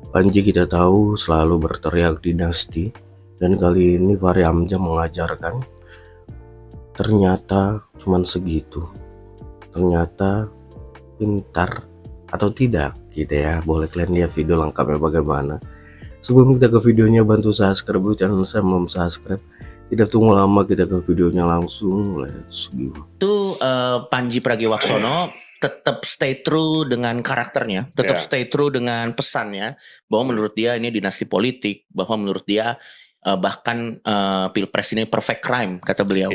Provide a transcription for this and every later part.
Panji kita tahu selalu berteriak dinasti, dan kali ini Fahri Hamzah mengajarkan ternyata cuman segitu. Ternyata pintar atau tidak gitu ya. Boleh kalian lihat video lengkapnya bagaimana. Sebelum kita ke videonya, bantu subscribe dulu channel saya, belum subscribe. Tidak tunggu lama, kita ke videonya langsung. Let's go. Itu Panji Pragiwaksono tetap stay true dengan karakternya, tetap stay true dengan pesannya bahwa menurut dia ini dinasti politik, bahwa menurut dia bahkan pilpres ini perfect crime kata beliau.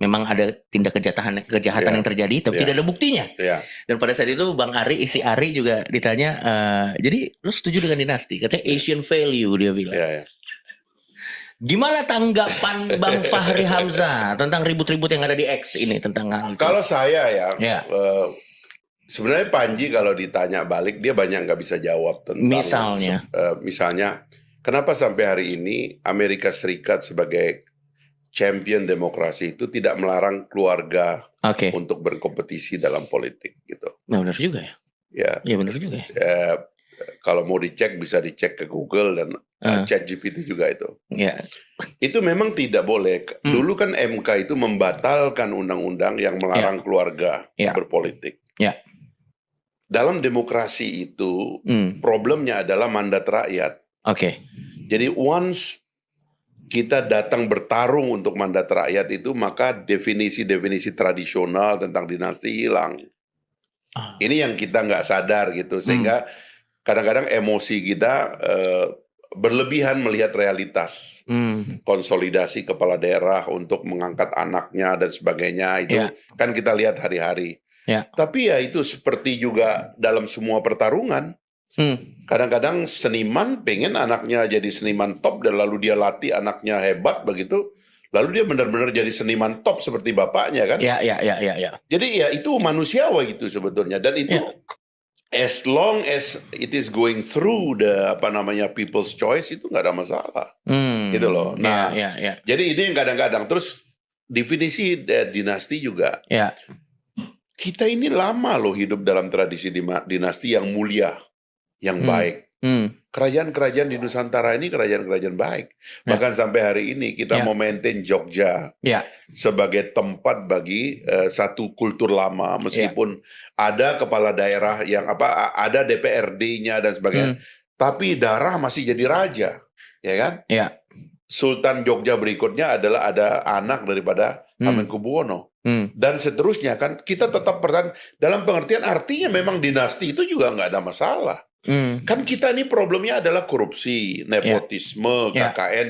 Memang ada tindak kejahatan yang terjadi, tapi tidak ada buktinya. Dan pada saat itu Bang Ari, isi Ari juga ditanya, jadi lu setuju dengan dinasti? Katanya Asian value dia bilang. Gimana tanggapan Bang Fahri Hamzah tentang ribut-ribut yang ada di X ini tentang hal itu? Kalau saya sebenarnya Panji kalau ditanya balik dia banyak nggak bisa jawab tentang misalnya kenapa sampai hari ini Amerika Serikat sebagai champion demokrasi itu tidak melarang keluarga untuk berkompetisi dalam politik gitu. Nah, benar juga ya. Ya benar juga ya. Kalau mau dicek bisa dicek ke Google dan ChatGPT juga itu. Itu memang tidak boleh. Dulu kan MK itu membatalkan undang-undang yang melarang keluarga berpolitik. Dalam demokrasi itu problemnya adalah mandat rakyat. Jadi once kita datang bertarung untuk mandat rakyat itu, maka definisi-definisi tradisional tentang dinasti hilang. Ini yang kita nggak sadar gitu, sehingga kadang-kadang emosi kita berlebihan melihat realitas. Konsolidasi kepala daerah untuk mengangkat anaknya dan sebagainya itu kan kita lihat hari-hari. Tapi ya itu seperti juga dalam semua pertarungan. Kadang-kadang seniman pengen anaknya jadi seniman top dan lalu dia latih anaknya hebat begitu. Lalu dia benar-benar jadi seniman top seperti bapaknya kan? Jadi ya itu manusiawi gitu sebetulnya, dan itu as long as it is going through the people's choice itu nggak ada masalah, gitu loh. Nah, jadi ini yang kadang-kadang terus definisi dinasti juga. Kita ini lama loh hidup dalam tradisi dinasti yang mulia, yang baik. Kerajaan-kerajaan di Nusantara ini kerajaan-kerajaan baik. Bahkan sampai hari ini kita mau maintain Jogja sebagai tempat bagi satu kultur lama, meskipun ada kepala daerah yang ada DPRD-nya dan sebagainya, tapi darah masih jadi raja, ya kan? Sultan Jogja berikutnya adalah ada anak daripada Hamengkubuwono. Dan seterusnya kan kita tetap bertahan dalam pengertian artinya memang dinasti itu juga nggak ada masalah. Kan kita ini problemnya adalah korupsi, nepotisme, KKN.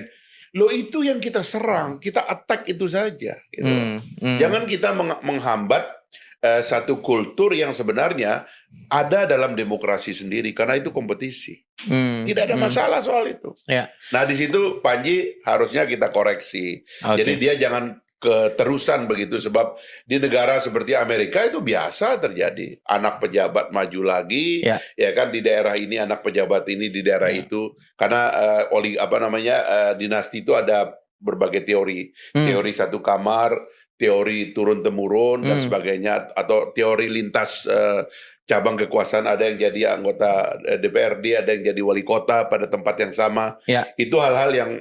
Loh itu yang kita serang, kita attack itu saja. Gitu. Jangan kita menghambat satu kultur yang sebenarnya ada dalam demokrasi sendiri, karena itu kompetisi. Tidak ada masalah soal itu. Nah di situ Panji harusnya kita koreksi. Jadi dia jangan keterusan begitu, sebab di negara seperti Amerika itu biasa terjadi anak pejabat maju lagi, ya kan, di daerah ini anak pejabat ini di daerah itu, karena dinasti itu ada berbagai teori, teori satu kamar, teori turun temurun dan sebagainya, atau teori lintas cabang kekuasaan, ada yang jadi anggota DPRD, ada yang jadi wali kota pada tempat yang sama. Itu hal-hal yang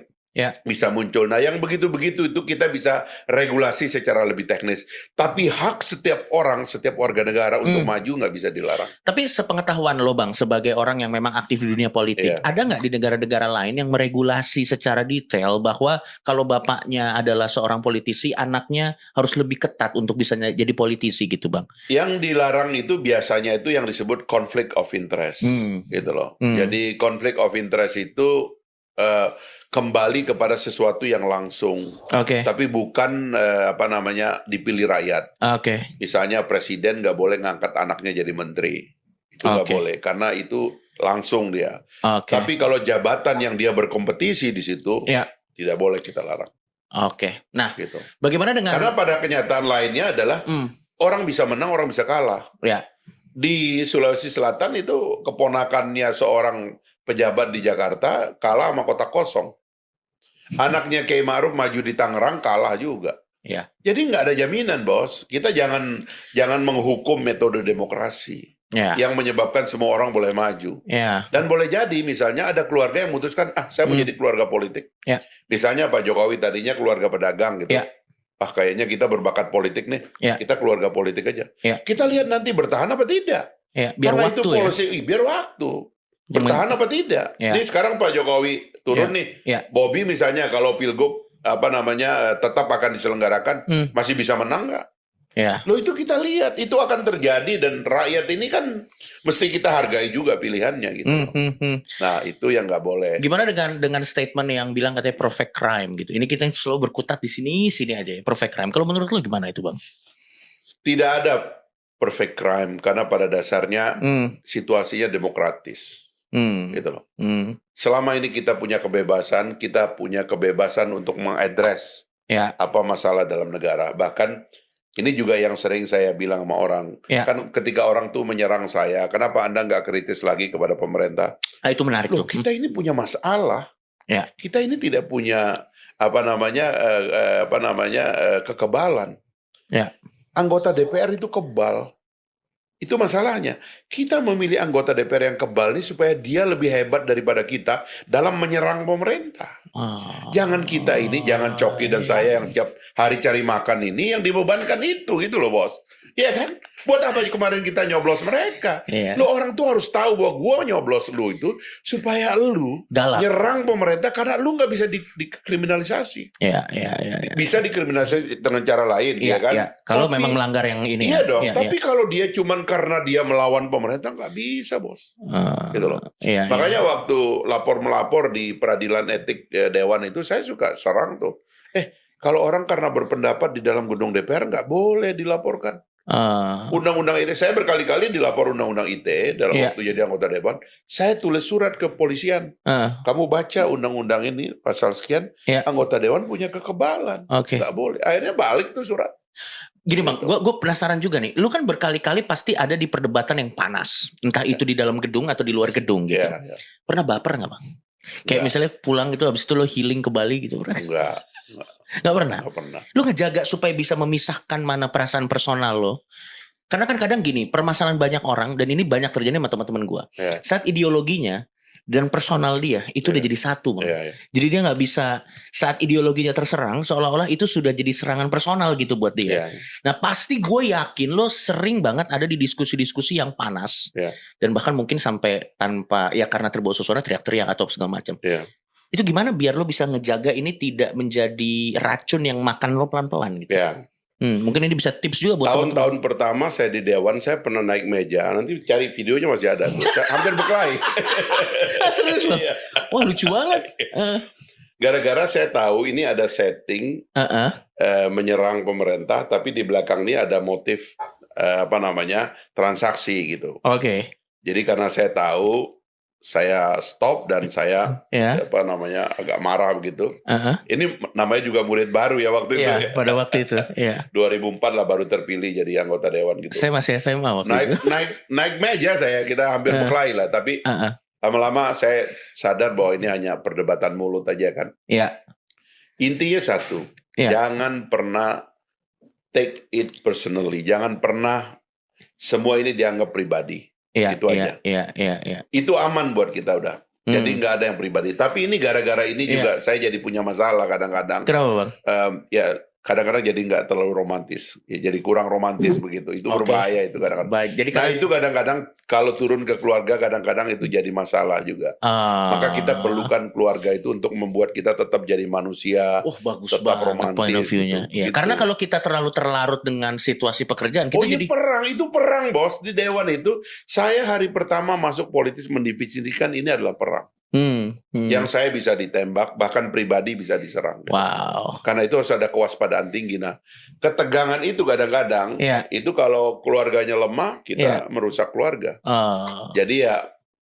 bisa muncul. Nah yang begitu-begitu itu kita bisa regulasi secara lebih teknis. Tapi hak setiap orang, setiap warga negara untuk maju nggak bisa dilarang. Tapi sepengetahuan lo Bang, sebagai orang yang memang aktif di dunia politik, ada nggak di negara-negara lain yang meregulasi secara detail bahwa kalau bapaknya adalah seorang politisi, anaknya harus lebih ketat untuk bisa jadi politisi gitu Bang? Yang dilarang itu biasanya itu yang disebut conflict of interest, gitu loh. Jadi conflict of interest itu kembali kepada sesuatu yang langsung, tapi bukan dipilih rakyat. Misalnya presiden nggak boleh ngangkat anaknya jadi menteri, itu nggak boleh, karena itu langsung dia. Tapi kalau jabatan yang dia berkompetisi di situ, tidak boleh kita larang. Nah, gitu. Bagaimana dengan? Karena pada kenyataan lainnya adalah orang bisa menang, orang bisa kalah. Di Sulawesi Selatan itu keponakannya seorang pejabat di Jakarta kalah sama kota kosong. Anaknya Kiai Ma'ruf maju di Tangerang kalah juga. Jadi nggak ada jaminan, bos. Kita jangan menghukum metode demokrasi. yang menyebabkan semua orang boleh maju. Dan boleh jadi misalnya ada keluarga yang memutuskan, saya mau jadi keluarga politik. Misalnya Pak Jokowi tadinya keluarga pedagang gitu. Kayaknya kita berbakat politik nih, kita keluarga politik aja. Kita lihat nanti bertahan apa tidak. Biar karena waktu itu policy, biar waktu. Bertahan apa tidak. Ini sekarang Pak Jokowi turun nih, Bobby misalnya kalau pilgub tetap akan diselenggarakan, masih bisa menang nggak? Loh itu kita lihat, itu akan terjadi dan rakyat ini kan mesti kita hargai juga pilihannya gitu. Nah itu yang nggak boleh. Gimana dengan statement yang bilang katanya perfect crime gitu? Ini kita selalu berkutat di sini aja ya, perfect crime. Kalau menurut lo gimana itu Bang? Tidak ada perfect crime karena pada dasarnya situasinya demokratis. Gitu loh. Selama ini kita punya kebebasan untuk mengadres apa masalah dalam negara. Bahkan ini juga yang sering saya bilang sama orang. Kan ketika orang tuh menyerang saya, kenapa Anda nggak kritis lagi kepada pemerintah? Itu menarik. Loh, kita ini punya masalah. Kita ini tidak punya kekebalan. Anggota DPR itu kebal. Itu masalahnya. Kita memilih anggota DPR yang kebal ini supaya dia lebih hebat daripada kita dalam menyerang pemerintah. Jangan kita ini, jangan Coki dan saya yang tiap hari cari makan ini yang dibebankan itu gitu loh bos. Iya kan? Buat apa kemarin kita nyoblos mereka? Lo orang tuh harus tahu bahwa gua nyoblos lu itu supaya lu nyerang pemerintah karena lu nggak bisa dikriminalisasi. Bisa dikriminalisasi dengan cara lain, ya kan? Kalau memang melanggar yang ini. Iya dong. Tapi kalau dia cuman karena dia melawan pemerintah nggak bisa bos. Gitu loh. Makanya waktu lapor-melapor di peradilan etik Dewan itu saya suka serang tuh. Kalau orang karena berpendapat di dalam gedung DPR nggak boleh dilaporkan. Undang-undang ITE, saya berkali-kali dilapor undang-undang ITE dalam waktu jadi anggota Dewan. Saya tulis surat ke polisian. Kamu baca undang-undang ini pasal sekian, anggota Dewan punya kekebalan. Nggak boleh. Akhirnya balik tuh surat. Gini Bang, gue penasaran juga nih. Lu kan berkali-kali pasti ada di perdebatan yang panas, entah itu di dalam gedung atau di luar gedung gitu. Pernah baper nggak Bang? Kayak misalnya pulang gitu, habis itu lo healing ke Bali gitu, pernah? Nggak pernah. Lu ngejaga supaya bisa memisahkan mana perasaan personal lo. Karena kan kadang gini, permasalahan banyak orang, dan ini banyak terjadi sama teman-teman gue. Saat ideologinya dan personal dia itu udah jadi satu Bang. Jadi dia nggak bisa, saat ideologinya terserang, seolah-olah itu sudah jadi serangan personal gitu buat dia. Nah pasti gue yakin lo sering banget ada di diskusi-diskusi yang panas. Dan bahkan mungkin sampai tanpa, karena terbawa suasana teriak-teriak atau segala macam. Itu gimana biar lo bisa ngejaga ini tidak menjadi racun yang makan lo pelan-pelan gitu. Mungkin ini bisa tips juga buat tahun-tahun pertama saya di Dewan, saya pernah naik meja. Nanti cari videonya masih ada tuh. Hampir berkelahi. Serius loh? Wah lucu banget. Gara-gara saya tahu ini ada setting menyerang pemerintah, tapi di belakang ini ada motif transaksi gitu. Jadi karena saya tahu, saya stop dan saya agak marah begitu. Ini namanya juga murid baru ya waktu itu. Pada waktu itu. 2004 lah baru terpilih jadi anggota Dewan gitu. Saya masih SMA waktu itu. Naik meja kita hampir berkelahi lah. Tapi lama-lama saya sadar bahwa ini hanya perdebatan mulut aja kan. Intinya satu, jangan pernah take it personally. Jangan pernah semua ini dianggap pribadi. Itu aja. Itu aman buat kita udah. Jadi nggak ada yang pribadi. Tapi ini gara-gara ini juga saya jadi punya masalah kadang-kadang. Kenapa Bang? Kadang-kadang jadi nggak terlalu romantis. Jadi kurang romantis begitu. Itu berbahaya itu kadang-kadang. Baik. Jadi itu kadang-kadang kalau turun ke keluarga kadang-kadang itu jadi masalah juga. Maka kita perlukan keluarga itu untuk membuat kita tetap jadi manusia. Bagus tetap banget romantis. Point of view-nya. Gitu. Karena kalau kita terlalu terlarut dengan situasi pekerjaan, kita jadi perang bos di Dewan itu. Saya hari pertama masuk politis mendefinisikan ini adalah perang. Yang saya bisa ditembak, bahkan pribadi bisa diserang. Wow. Karena itu harus ada kewaspadaan tinggi. Nah, ketegangan itu kadang-kadang itu kalau keluarganya lemah, kita merusak keluarga. Jadi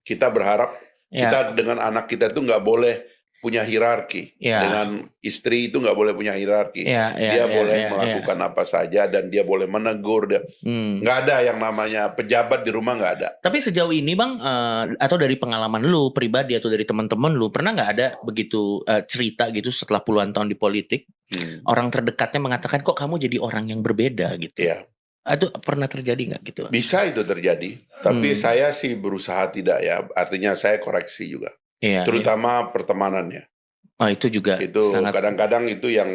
kita berharap kita dengan anak kita itu nggak boleh punya hierarki. Dengan istri itu nggak boleh punya hierarki. Dia boleh melakukan apa saja dan dia boleh menegur. Nggak ada yang namanya pejabat di rumah, nggak ada. Tapi sejauh ini Bang, atau dari pengalaman lu pribadi atau dari teman-teman lu, pernah nggak ada begitu cerita gitu setelah puluhan tahun di politik, orang terdekatnya mengatakan kok kamu jadi orang yang berbeda gitu? Itu pernah terjadi nggak gitu? Bisa itu terjadi, tapi saya sih berusaha tidak ya. Artinya saya koreksi juga, terutama pertemanannya. Oh, itu juga itu sangat... kadang-kadang itu yang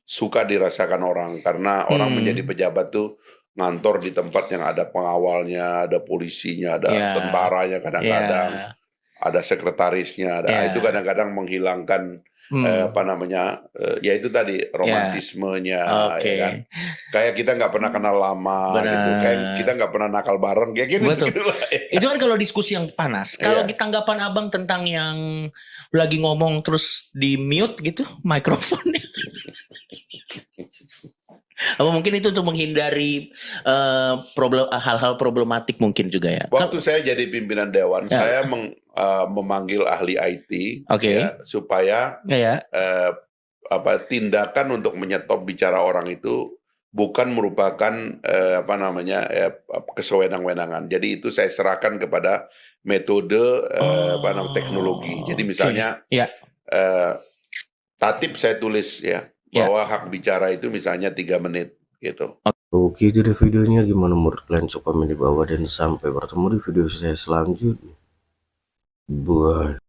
suka dirasakan orang, karena orang menjadi pejabat tuh ngantor di tempat yang ada pengawalnya, ada polisinya, ada tentaranya, kadang-kadang ada sekretarisnya, itu kadang-kadang menghilangkan ya itu tadi romantismenya, ya kan? Kayak kita nggak pernah kenal lama gitu, kayak kita nggak pernah nakal bareng, kayak gitu. Itu kan kalau diskusi yang panas. Kalau tanggapan abang tentang yang lagi ngomong terus di mute gitu mikrofonnya. Apa mungkin itu untuk menghindari hal-hal problematik mungkin juga ya? Waktu saya jadi pimpinan dewan, saya memanggil ahli IT ya, supaya tindakan untuk menyetop bicara orang itu bukan merupakan kesewenang-wenangan. Jadi itu saya serahkan kepada metode teknologi. Jadi misalnya tatip saya tulis ya, bahwa hak bicara itu misalnya 3 menit gitu. Oke, itu deh videonya. Gimana menurut kalian? Coba komen di bawah dan sampai bertemu di video saya selanjutnya. Bye.